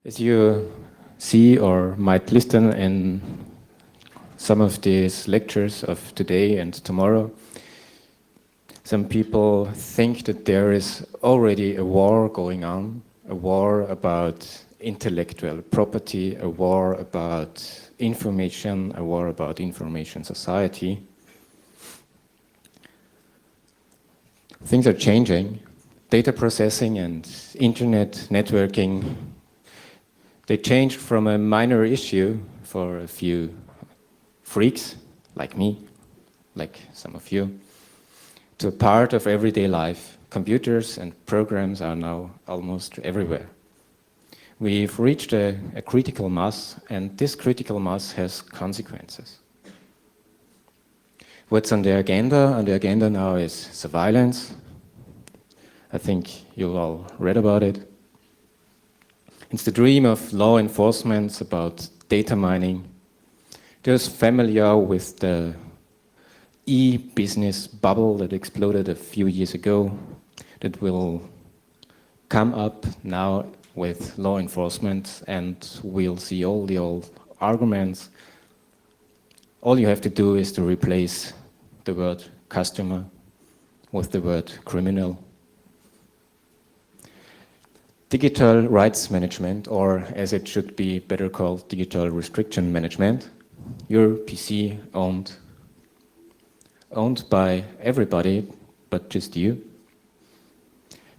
As you see or might listen in some of these lectures of today and tomorrow, some people think that there is already a war going on, a war about intellectual property, a war about information, a war about information society. Things are changing. Data processing and internet networking, they changed from a minor issue for a few freaks, like me, like some of you, to a part of everyday life. Computers and programs are now almost everywhere. We've reached a critical mass, and this critical mass has consequences. What's on the agenda? On the agenda now is surveillance. I think you all read about it. It's the dream of law enforcement about data mining. Those familiar with the e-business bubble that exploded a few years ago, that will come up now with law enforcement, and we'll see all the old arguments. All you have to do is to replace the word customer with the word criminal. Digital rights management, or as it should be better called, digital restriction management. Your PC owned by everybody, but just you.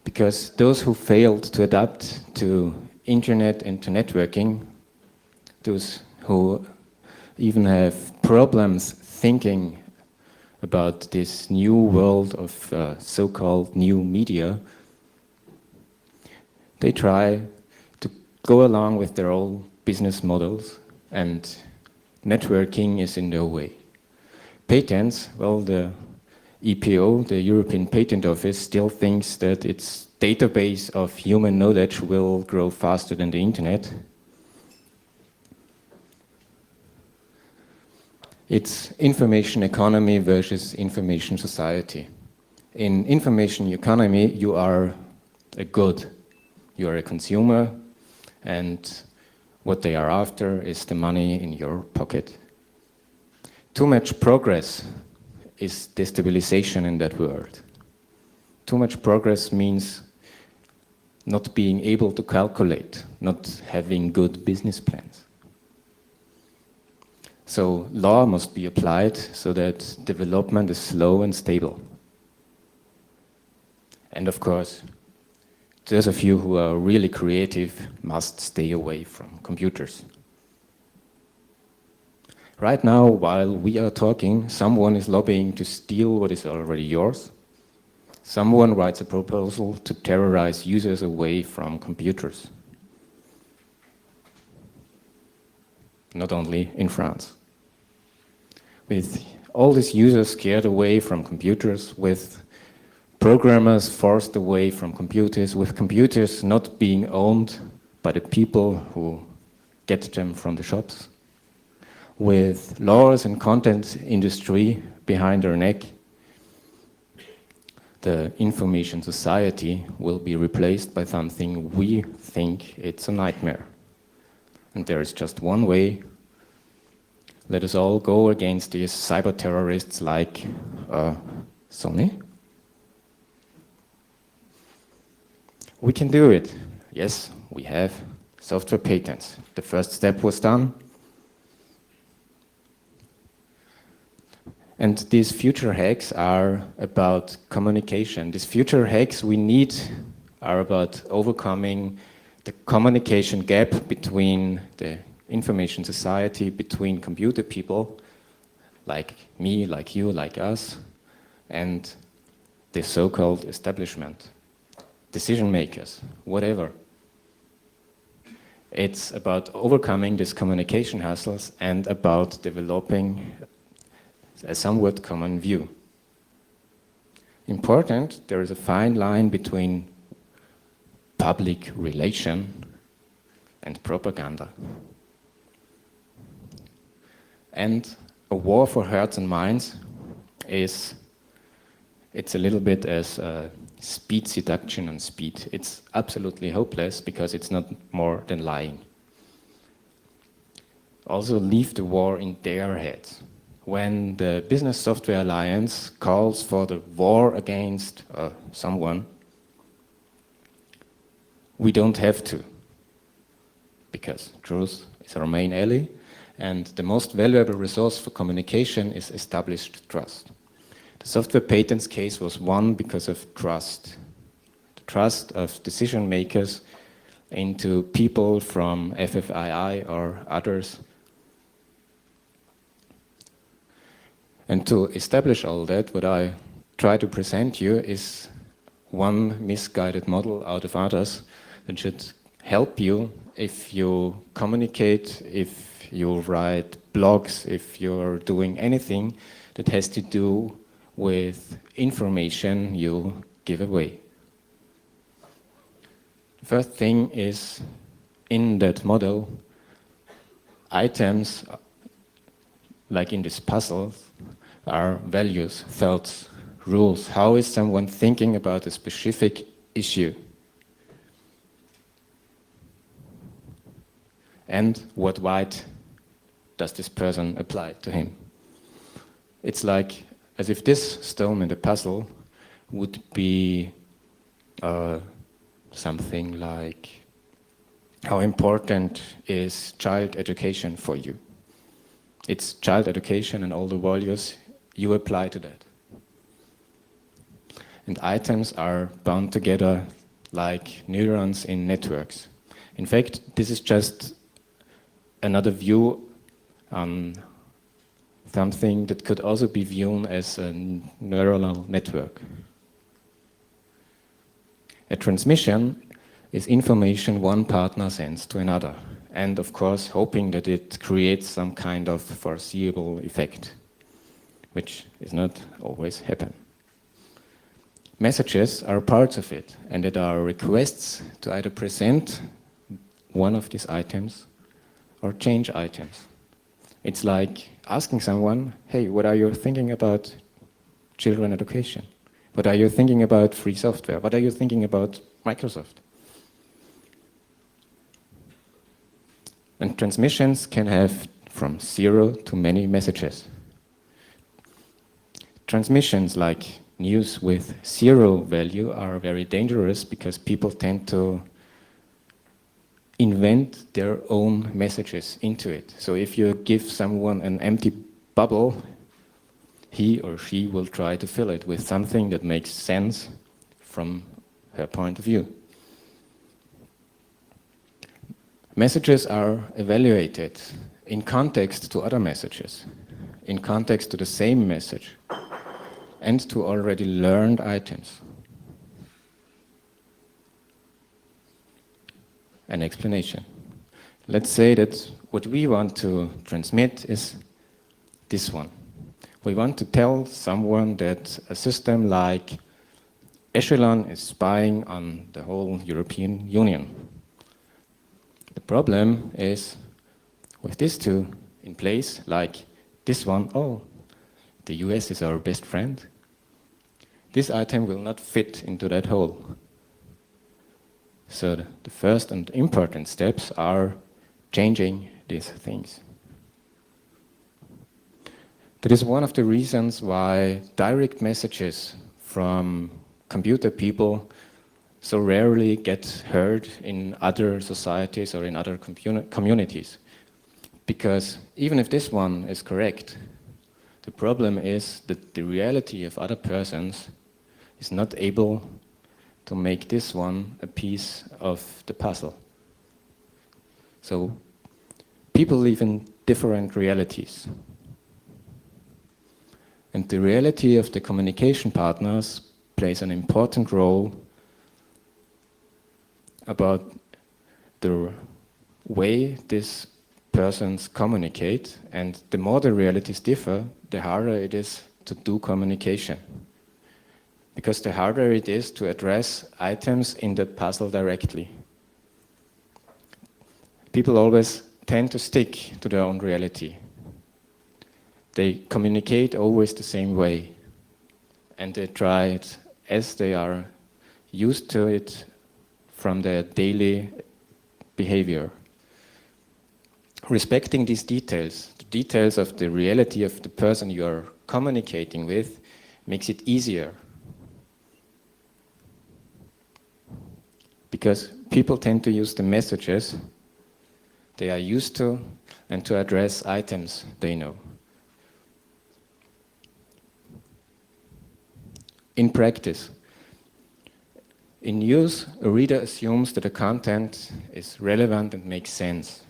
Because those who failed to adapt to internet and to networking, those who even have problems thinking about this new world of so-called new media, they try to go along with their old business models, and networking is in their way. Patents, well, the EPO, the European Patent Office, still thinks that its database of human knowledge will grow faster than the internet. It's information economy versus information society. In information economy, you are a good. You are a consumer, and what they are after is the money in your pocket. Too much progress is destabilization in that world. Too much progress means not being able to calculate, not having good business plans. So law must be applied so that development is slow and stable. And of course, those of you who are really creative must stay away from computers. Right now, while we are talking, someone is lobbying to steal what is already yours. Someone writes a proposal to terrorize users away from computers. Not only in France. With all these users scared away from computers, with programmers forced away from computers, with computers not being owned by the people who get them from the shops, with laws and content industry behind our neck, the information society will be replaced by something we think it's a nightmare. And there is just one way. Let us all go against these cyber terrorists like Sony. We can do it. Yes, we have software patents. The first step was done. And these future hacks are about communication. These future hacks we need are about overcoming the communication gap between the information society, between computer people, like me, like you, like us, and the so-called establishment. Decision makers, whatever. It's about overcoming these communication hassles and about developing a somewhat common view. Important, there is a fine line between public relation and propaganda. And a war for hearts and minds it's a little bit as speed seduction on speed. It's absolutely hopeless because it's not more than lying. Also leave the war in their heads. When the Business Software Alliance calls for the war against someone, we don't have to, because truth is our main ally, and the most valuable resource for communication is established trust. The software patents case was won because of trust. The trust of decision makers into people from FFII or others. And to establish all that, what I try to present you is one misguided model out of others that should help you if you communicate, if you write blogs, if you're doing anything that has to do with information you give away. The first thing is, in that model, items, like in this puzzle, are values, thoughts, rules. How is someone thinking about a specific issue? And what right does this person apply to him? It's like as if this stone in the puzzle would be something like, how important is child education for you? It's child education and all the values you apply to that. And items are bound together like neurons in networks. In fact, this is just another view on something that could also be viewed as a neuronal network. A transmission is information one partner sends to another, and of course hoping that it creates some kind of foreseeable effect, which is not always happen. Messages are parts of it, and it are requests to either present one of these items or change items. It's like asking someone, hey, what are you thinking about children education? What are you thinking about free software? What are you thinking about Microsoft? And transmissions can have from 0 to many messages. Transmissions like news with 0 value are very dangerous because people tend to invent their own messages into it. So if you give someone an empty bubble, he or she will try to fill it with something that makes sense from her point of view. Messages are evaluated in context to other messages, in context to the same message, and to already learned items. An explanation. Let's say that what we want to transmit is this one. We want to tell someone that a system like Echelon is spying on the whole European Union. The problem is with these two in place, like this one, oh, the US is our best friend. This item will not fit into that hole. So the first and important steps are changing these things. That is one of the reasons why direct messages from computer people so rarely get heard in other societies or in other communities. Because even if this one is correct, the problem is that the reality of other persons is not able to make this one a piece of the puzzle. So people live in different realities. And the reality of the communication partners plays an important role about the way these persons communicate, and the more the realities differ, the harder it is to do communication. Because the harder it is to address items in the puzzle directly. People always tend to stick to their own reality. They communicate always the same way, and they try it as they are used to it from their daily behavior. Respecting these details, the details of the reality of the person you are communicating with, makes it easier. Because people tend to use the messages they are used to and to address items they know. In practice, in use, a reader assumes that the content is relevant and makes sense,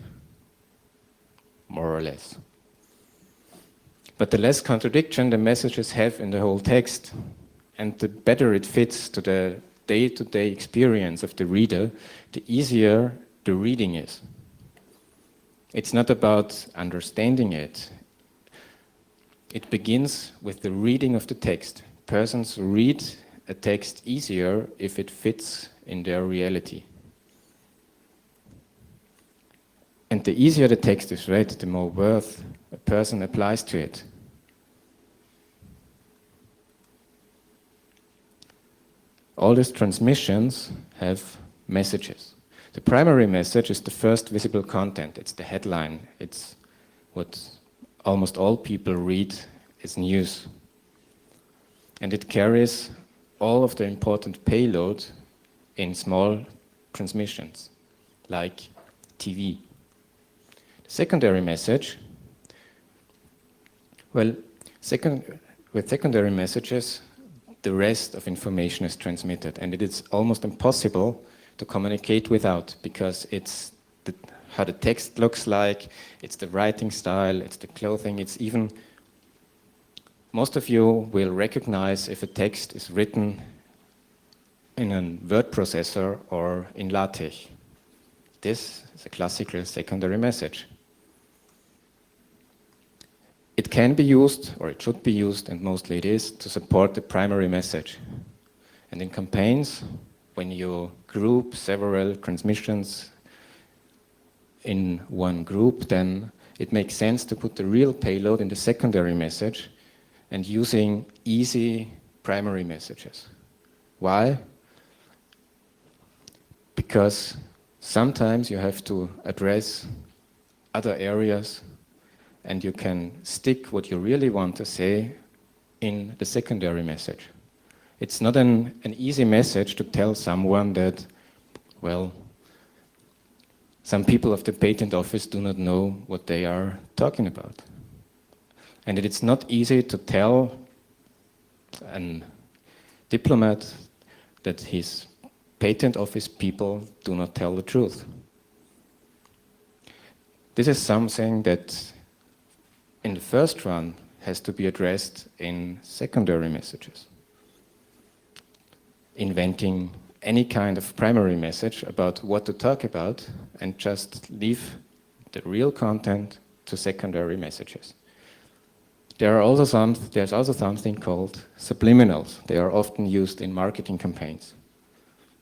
more or less. But the less contradiction the messages have in the whole text, and the better it fits to the day-to-day experience of the reader, the easier the reading is. It's not about understanding it. It begins with the reading of the text. Persons read a text easier if it fits in their reality. And the easier the text is read, the more worth a person applies to it. All these transmissions have messages. The primary message is the first visible content. It's the headline. It's what almost all people read as news. And it carries all of the important payload in small transmissions, like TV. The secondary message, with secondary messages, the rest of information is transmitted, and it is almost impossible to communicate without, because it's how the text looks like, it's the writing style, it's the clothing, it's even... Most of you will recognize if a text is written in a word processor or in LaTeX. This is a classical secondary message. It can be used, or it should be used, and mostly it is, to support the primary message. And in campaigns, when you group several transmissions in one group, then it makes sense to put the real payload in the secondary message and using easy primary messages. Why? Because sometimes you have to address other areas and you can stick what you really want to say in the secondary message. It's not an easy message to tell someone that, well, some people of the patent office do not know what they are talking about. And it's not easy to tell a diplomat that his patent office people do not tell the truth. This is something that in the first run has to be addressed in secondary messages. Inventing any kind of primary message about what to talk about and just leave the real content to secondary messages. There's also something called subliminals. They are often used in marketing campaigns.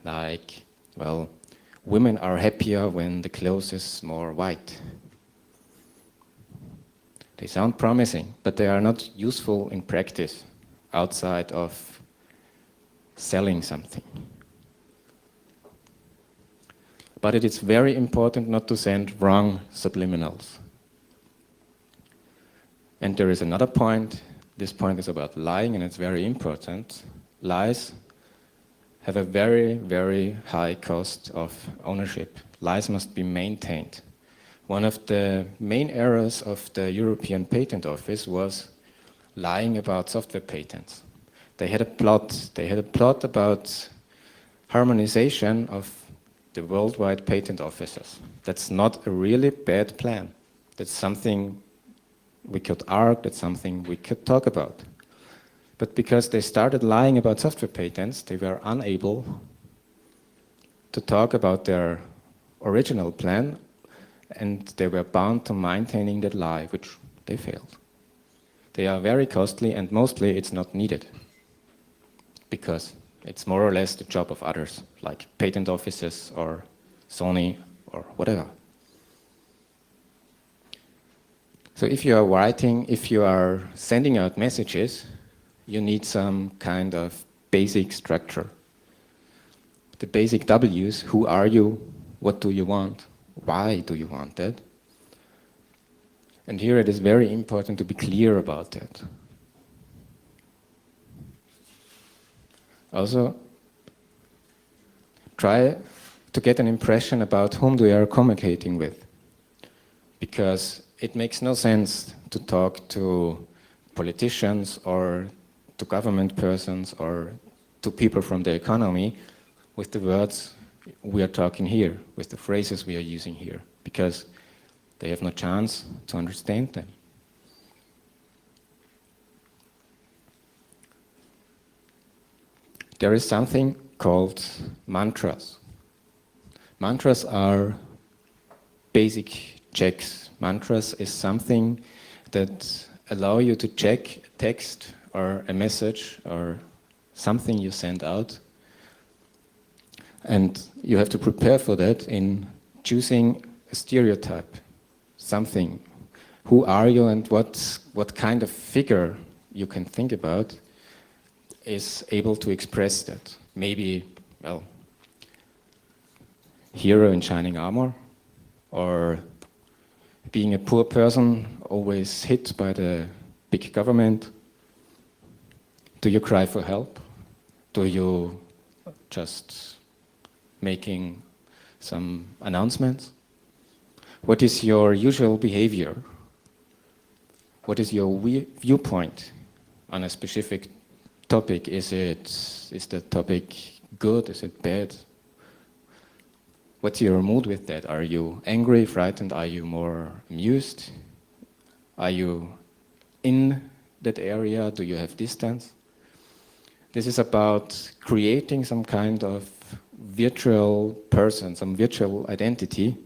Like, well, women are happier when the clothes is more white. They sound promising, but they are not useful in practice outside of selling something. But it is very important not to send wrong subliminals. And there is another point. This point is about lying, and it's very important. Lies have a very, very high cost of ownership. Lies must be maintained. One of the main errors of the European Patent Office was lying about software patents. They had a plot about harmonization of the worldwide patent offices. That's not a really bad plan. That's something we could argue, that's something we could talk about. But because they started lying about software patents, they were unable to talk about their original plan, and they were bound to maintaining that lie, which they failed. They are very costly, and mostly it's not needed, because it's more or less the job of others, like patent offices or Sony or whatever. So if you are sending out messages, you need some kind of basic structure. the basic W's. Who are you? What do you want? Why do you want that? And here it is very important to be clear about that. Also, try to get an impression about whom we are communicating with. Because it makes no sense to talk to politicians or to government persons or to people from the economy with the words we are talking here, with the phrases we are using here, because they have no chance to understand them. There is something called mantras. Mantras are basic checks. Mantras is something that allow you to check a text or a message or something you send out. And you have to prepare for that in choosing a stereotype, something. Who are you and what kind of figure you can think about is able to express that. Maybe, well, hero in shining armor, or being a poor person, always hit by the big government. Do you cry for help? Do you just making some announcements? What is your usual behavior? What is your viewpoint on a specific topic? Is the topic good? Is it bad? What's your mood with that? Are you angry, frightened? Are you more amused? Are you in that area? Do you have distance? This is about creating some kind of virtual person, some virtual identity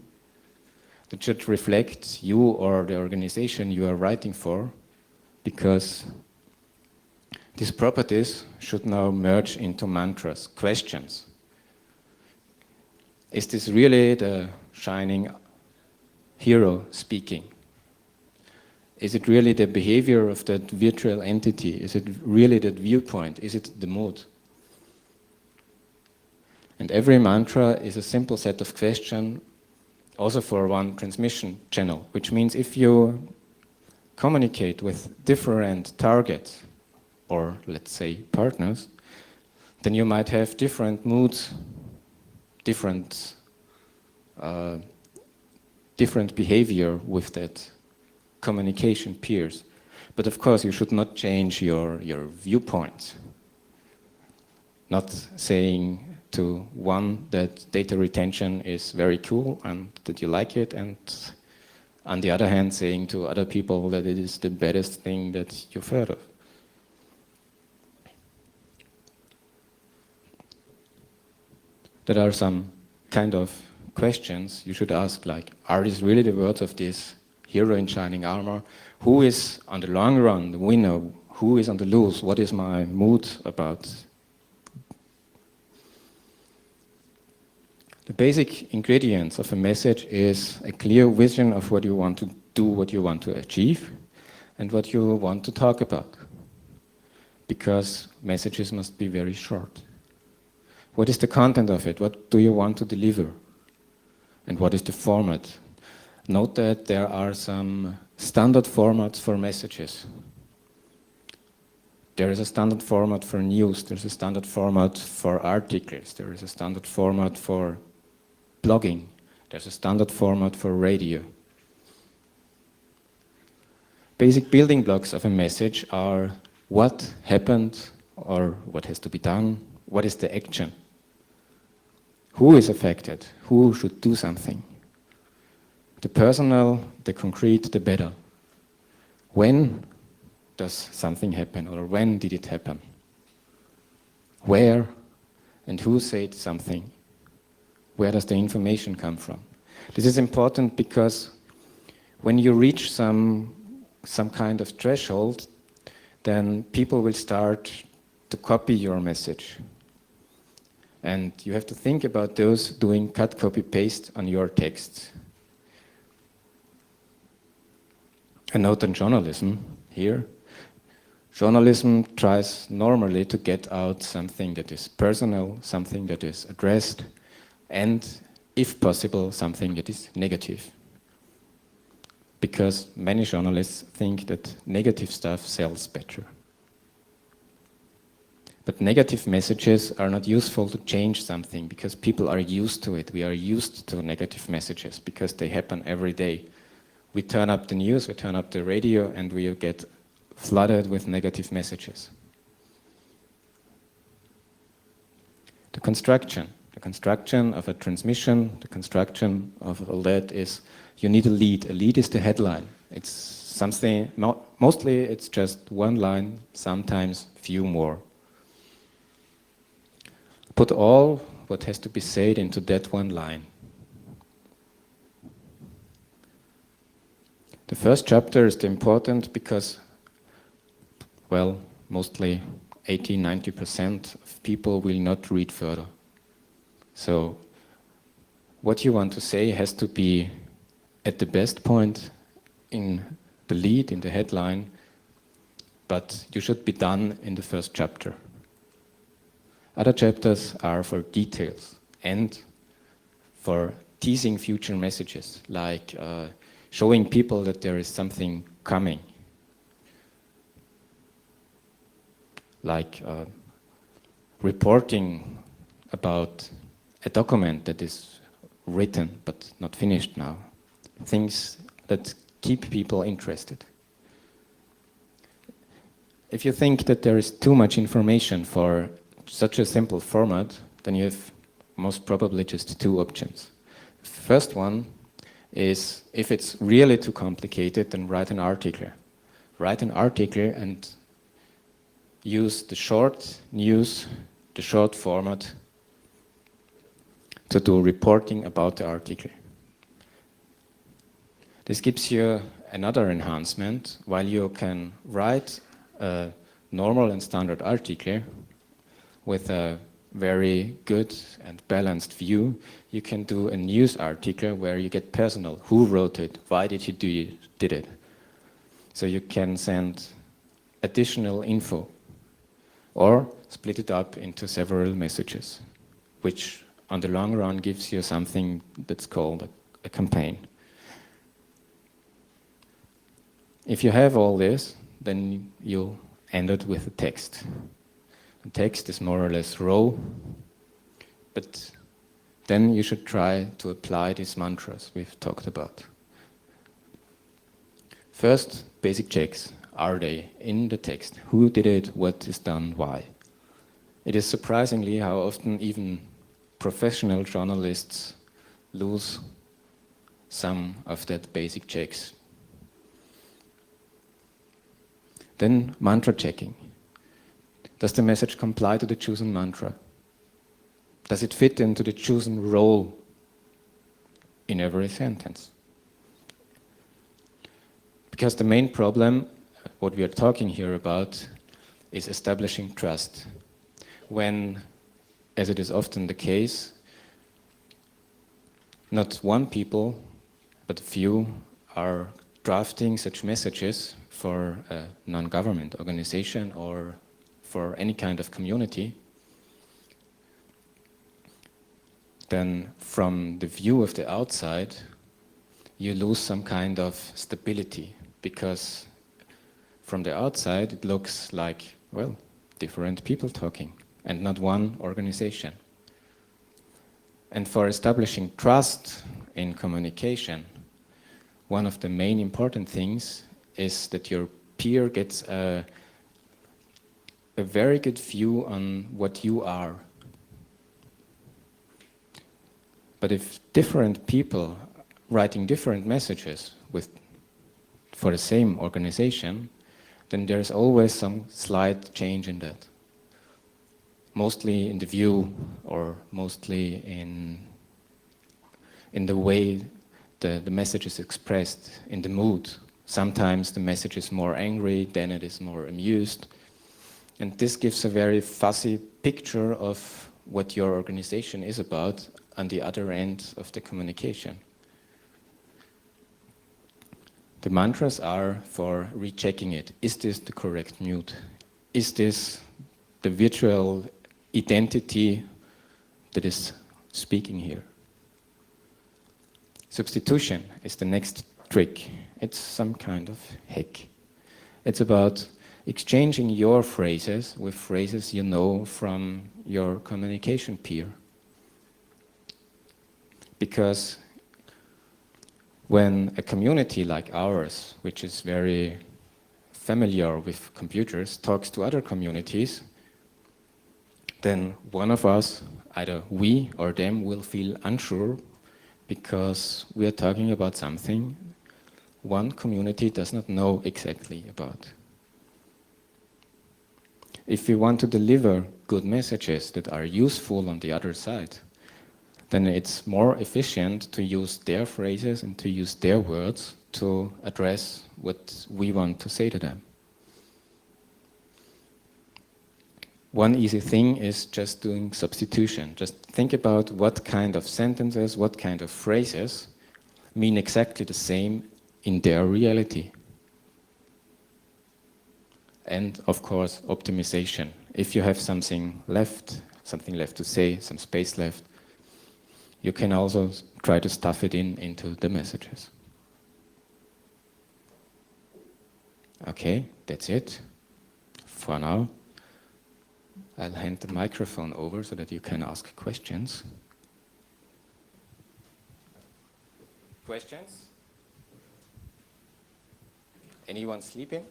that should reflect you or the organization you are writing for, because these properties should now merge into mantras, questions. Is this really the shining hero speaking? Is it really the behavior of that virtual entity? Is it really that viewpoint? Is it the mood? And every mantra is a simple set of questions, also for one transmission channel, which means if you communicate with different targets, or let's say partners, then you might have different moods, different behavior with that communication peers. But of course, you should not change your viewpoints. Not saying to one that data retention is very cool and that you like it, and on the other hand saying to other people that it is the baddest thing that you've heard of. There are some kind of questions you should ask, like, are these really the words of this hero in shining armor? Who is on the long run the winner? Who is on the loose? What is my mood about? The basic ingredients of a message is a clear vision of what you want to do, what you want to achieve, and what you want to talk about. Because messages must be very short. What is the content of it? What do you want to deliver? And what is the format? Note that there are some standard formats for messages. There is a standard format for news, there's a standard format for articles, there is a standard format for blogging, there's a standard format for radio. Basic building blocks of a message are what happened or what has to be done, what is the action, who is affected, who should do something. The personal, the concrete, the better. When does something happen, or when did it happen? Where and who said something? Where does the information come from? This is important because when you reach some kind of threshold, then people will start to copy your message. And you have to think about those doing cut, copy, paste on your text. A note on journalism here. Journalism tries normally to get out something that is personal, something that is addressed, and, if possible, something that is negative. Because many journalists think that negative stuff sells better. But negative messages are not useful to change something because people are used to it. We are used to negative messages because they happen every day. We turn up the news, we turn up the radio, and we get flooded with negative messages. The construction of a transmission, the construction of all that is, you need a lead. A lead is the headline. It's something, mostly it's just one line, sometimes few more. Put all what has to be said into that one line. The first chapter is important because, well, mostly 80–90% of people will not read further. So what you want to say has to be at the best point in the lead, in the headline, but you should be done in the first chapter. Other chapters are for details and for teasing future messages, like showing people that there is something coming, like reporting about a document that is written but not finished now. Things that keep people interested. If you think that there is too much information for such a simple format, then you have most probably just two options. First one is, if it's really too complicated, then write an article. Write an article and use the short news, the short format to do reporting about the article. This gives you another enhancement. While you can write a normal and standard article with a very good and balanced view, you can do a news article where you get personal. Who wrote it? Why did he did it? So you can send additional info or split it up into several messages, which on the long run gives you something that's called a campaign. If you have all this, then you'll end it with a text. The text is more or less raw, but then you should try to apply these mantras we've talked about. First, basic checks. Are they in the text? Who did it? What is done? Why? It is surprisingly how often even professional journalists lose some of that basic checks. Then mantra checking. Does the message comply to the chosen mantra? Does it fit into the chosen role in every sentence? Because the main problem, what we are talking here about, is establishing trust. When, as it is often the case, not one people, but a few are drafting such messages for a non-government organization or for any kind of community, then from the view of the outside, you lose some kind of stability, because from the outside it looks like, well, different people talking and not one organization. And for establishing trust in communication, one of the main important things is that your peer gets a very good view on what you are. But if different people writing different messages for the same organization, then there's always some slight change in that. Mostly in the view, or mostly in the way the message is expressed, in the mood. Sometimes the message is more angry, then it is more amused. And this gives a very fuzzy picture of what your organization is about on the other end of the communication. The mantras are for rechecking it. Is this the correct mute? Is this the virtual identity that is speaking here? Substitution is the next trick. It's some kind of hack. It's about exchanging your phrases with phrases you know from your communication peer. Because when a community like ours, which is very familiar with computers, talks to other communities, then one of us, either we or them, will feel unsure because we are talking about something one community does not know exactly about. If we want to deliver good messages that are useful on the other side, then it's more efficient to use their phrases and to use their words to address what we want to say to them. One easy thing is just doing substitution. Just think about what kind of sentences, what kind of phrases mean exactly the same in their reality. And of course, optimization. If you have something left to say, some space left, you can also try to stuff it into the messages. Okay, that's it for now. I'll hand the microphone over so that you can ask questions. Questions? Anyone sleeping?